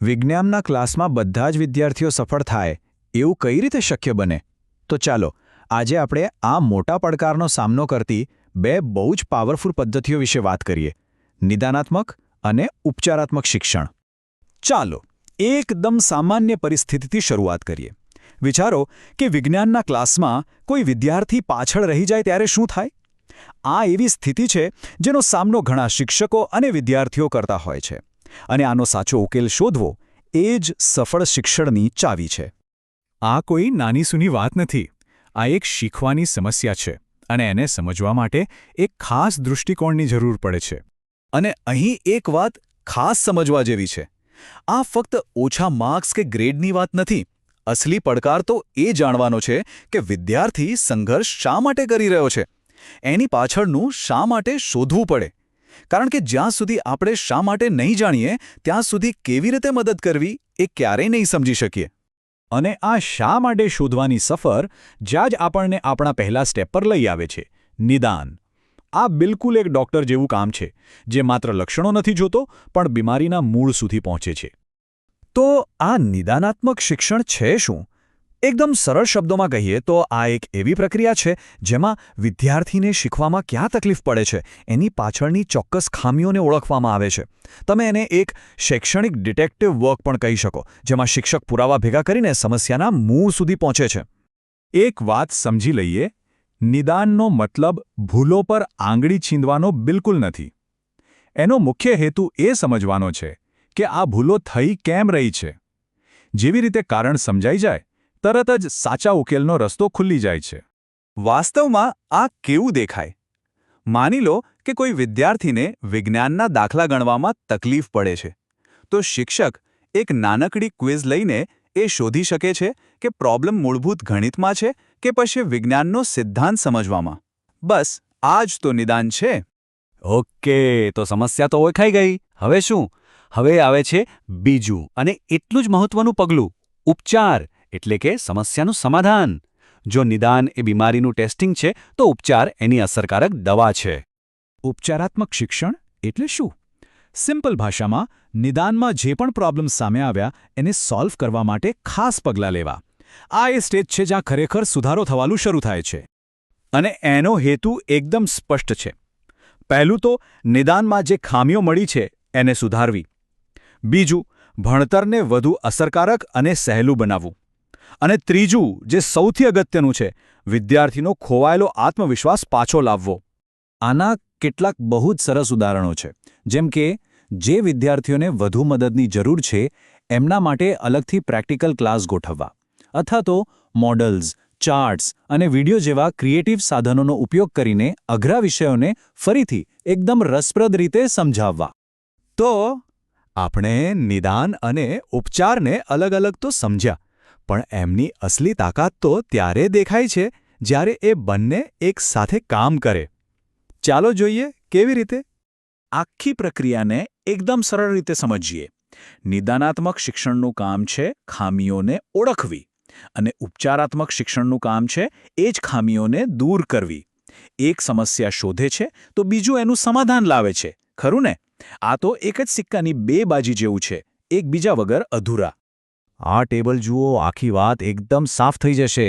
વિજ્ઞાનના ક્લાસમાં બધા જ વિદ્યાર્થીઓ સફળ થાય એવું કઈ રીતે શક્ય બને? તો ચાલો આજે આપણે આ મોટા પડકારનો સામનો કરતી બે બહુ જ પાવરફુલ પદ્ધતિઓ વિશે વાત કરીએ: નિદાનાત્મક અને ઉપચારાત્મક શિક્ષણ. ચાલો એકદમ સામાન્ય પરિસ્થિતિથી શરૂઆત કરીએ. વિચારો કે વિજ્ઞાનના ક્લાસમાં કોઈ વિદ્યાર્થી પાછળ રહી જાય ત્યારે શું થાય? આ એવી સ્થિતિ છે જેનો સામનો ઘણા શિક્ષકો અને વિદ્યાર્થીઓ કરતા હોય છે. અને આનો સાચો ઉકેલ શોધવો એ જ સફળ શિક્ષણની ચાવી છે. આ કોઈ નાની સૂની વાત નથી. આ એક શીખવાની સમસ્યા છે અને એને સમજવા માટે એક ખાસ દૃષ્ટિકોણની જરૂર પડે છે. અને અહીં એક વાત ખાસ સમજવા જેવી છે. આ ફક્ત ઓછા માર્ક્સ કે ગ્રેડની વાત નથી. અસલી પડકાર તો એ જાણવાનો છે કે વિદ્યાર્થી સંઘર્ષ શા માટે કરી રહ્યો છે. એની પાછળનું શા માટે શોધવું પડે. કારણ કે જ્યાં સુધી આપણે શા માટે નહીં જાણીએ ત્યાં સુધી કેવી રીતે મદદ કરવી એ ક્યારેય નહીં સમજી શકીએ. અને આ શા માટે શોધવાની સફર જ્યાં જ આપણને આપણા પહેલા સ્ટેપ પર લઈ આવે છે: નિદાન. આ બિલકુલ એક ડૉક્ટર જેવું કામ છે, જે માત્ર લક્ષણો નથી જોતો પણ બીમારીના મૂળ સુધી પહોંચે છે. તો આ નિદાનાત્મક શિક્ષણ છે શું? એકદમ સરળ શબ્દોમાં કહીએ તો આ એક એવી પ્રક્રિયા છે જેમાં વિદ્યાર્થીને શીખવામાં ક્યાં તકલીફ પડે છે એની પાછળની ચોક્કસ ખામીઓને ઓળખવામાં આવે છે. તમે એને એક શૈક્ષણિક ડિટેક્ટિવ વર્ક પણ કહી શકો, જેમાં શિક્ષક પુરાવા ભેગા કરીને સમસ્યાના મૂળ સુધી પહોંચે છે. એક વાત સમજી લઈએ: નિદાનનો મતલબ ભૂલો પર આંગળી છીંદવાનો બિલકુલ નથી. એનો મુખ્ય હેતુ એ સમજવાનો છે કે આ ભૂલો થઈ કેમ રહી છે. જેવી રીતે કારણ સમજાઈ જાય તરત જ સાચા ઉકેલનો રસ્તો ખુલ્લી જાય છે. વાસ્તવમાં આ કેવું દેખાય? માની લો કે કોઈ વિદ્યાર્થીને વિજ્ઞાનના દાખલા ગણવામાં તકલીફ પડે છે. તો શિક્ષક એક નાનકડી ક્વિઝ લઈને એ શોધી શકે છે કે પ્રોબ્લેમ મૂળભૂત ગણિતમાં છે કે પછી વિજ્ઞાનનો સિદ્ધાંત સમજવામાં. બસ આ જ તો નિદાન છે. ઓકે, તો સમસ્યા તો ઓળખાઈ ગઈ. હવે શું? હવે આવે છે બીજું અને એટલું જ મહત્વનું પગલું: ઉપચાર, એટલે કે સમસ્યાનું સમાધાન. જો નિદાન એ બીમારીનું ટેસ્ટિંગ છે તો ઉપચાર એની અસરકારક દવા છે. ઉપચારાત્મક શિક્ષણ એટલે શું? સિમ્પલ ભાષામાં, નિદાનમાં જે પણ પ્રોબ્લેમ સામે આવ્યા એને સોલ્વ કરવા માટે ખાસ પગલાં લેવા. આ એ સ્ટેજ છે જ્યાં ખરેખર સુધારો થવાનું શરૂ થાય છે. અને એનો હેતુ એકદમ સ્પષ્ટ છે. પહેલું તો નિદાનમાં જે ખામીઓ મળી છે એને સુધારવી. બીજું, ભણતરને વધુ અસરકારક અને સહેલું બનાવવું. અને ત્રીજું, જે સૌથી અગત્યનું છે, વિદ્યાર્થીનો ખોવાયેલો આત્મવિશ્વાસ પાછો લાવવો. આના કેટલાક બહુ જ સરસ ઉદાહરણો છે, જેમ કે જે વિદ્યાર્થીઓને વધુ મદદની જરૂર છે એમના માટે અલગથી પ્રેક્ટિકલ ક્લાસ ગોઠવવા, અથવા તો મોડલ્સ, ચાર્ટ્સ અને વિડિયો જેવા ક્રિએટિવ સાધનોનો ઉપયોગ કરીને અઘરા વિષયોને ફરીથી એકદમ રસપ્રદ રીતે સમજાવવા. તો આપણે નિદાન અને ઉપચારને અલગ અલગ તો સમજ્યા, પણ એમની અસલી તાકાત તો ત્યારે દેખાય છે જ્યારે એ બંને એક સાથે કામ કરે. ચાલો જોઈએ કેવી રીતે. આખી પ્રક્રિયાને એકદમ સરળ રીતે સમજીએ. નિદાનાત્મક શિક્ષણનું કામ છે ખામીઓને ઓળખવી, અને ઉપચારાત્મક શિક્ષણનું કામ છે એ જ ખામીઓને દૂર કરવી. એક સમસ્યા શોધે છે તો બીજું એનું સમાધાન લાવે છે. ખરું ને? આ તો એક જ સિક્કાની બે બાજી જેવું છે, એકબીજા વગર અધૂરા. આ ટેબલ જુઓ, આખી વાત એકદમ સાફ થઈ જશે.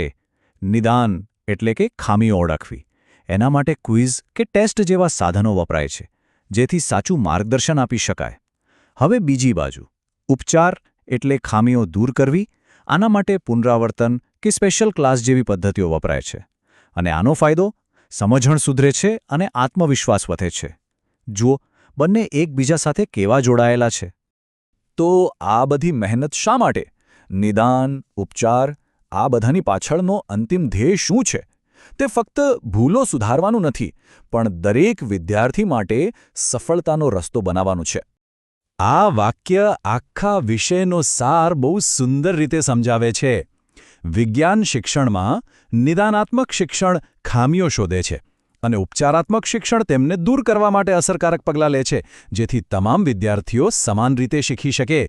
નિદાન એટલે કે ખામીઓ ઓળખવી. એના માટે ક્વિઝ કે ટેસ્ટ જેવા સાધનો વપરાય છે, જેથી સાચું માર્ગદર્શન આપી શકાય. હવે બીજી બાજુ, ઉપચાર એટલે ખામીઓ દૂર કરવી. આના માટે પુનરાવર્તન કે સ્પેશિયલ ક્લાસ જેવી પદ્ધતિઓ વપરાય છે. અને આનો ફાયદો? સમજણ સુધરે છે અને આત્મવિશ્વાસ વધે છે. જુઓ, બંને એકબીજા સાથે કેવા જોડાયેલા છે. તો આ બધી મહેનત શા માટે? નિદાન, ઉપચાર, આ બધાની પાછળનો અંતિમ ધ્યેય શું છે? તે ફક્ત ભૂલો સુધારવાનું નથી, પણ દરેક વિદ્યાર્થી માટે સફળતાનો રસ્તો બનાવવાનું છે. આ વાક્ય આખા વિષયનો સાર બહુ સુંદર રીતે સમજાવે છે. વિજ્ઞાન શિક્ષણમાં નિદાનાત્મક શિક્ષણ ખામીઓ શોધે છે અને ઉપચારાત્મક શિક્ષણ તેમને દૂર કરવા માટે અસરકારક પગલાં લે છે, જેથી તમામ વિદ્યાર્થીઓ સમાન રીતે શીખી શકે.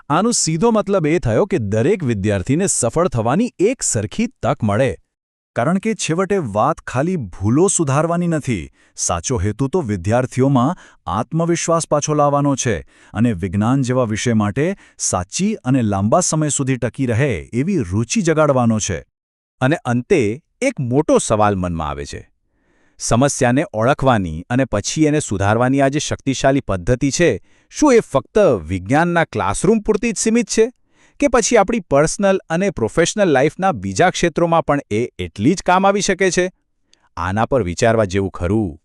આનો સીધો મતલબ એ થયો કે દરેક વિદ્યાર્થીને સફળ થવાની એક સરખી તક મળે. કારણ કે છેવટે વાત ખાલી ભૂલો સુધારવાની નથી. સાચો હેતુ તો વિદ્યાર્થીઓમાં આત્મવિશ્વાસ પાછો લાવવાનો છે અને વિજ્ઞાન જેવા વિષય માટે સાચી અને લાંબા સમય સુધી ટકી રહે એવી રુચિ જગાડવાનો છે. અને અંતે એક મોટો સવાલ મનમાં આવે છે. સમસ્યાને ઓળખવાની અને પછી એને સુધારવાની આ જે શક્તિશાળી પદ્ધતિ છે, શું એ ફક્ત વિજ્ઞાનના ક્લાસરૂમ પૂરતી જ સીમિત છે? કે પછી આપણી પર્સનલ અને પ્રોફેશનલ લાઈફના બીજા ક્ષેત્રોમાં પણ એ એટલી જ કામ આવી શકે છે? આના પર વિચારવા જેવું ખરું.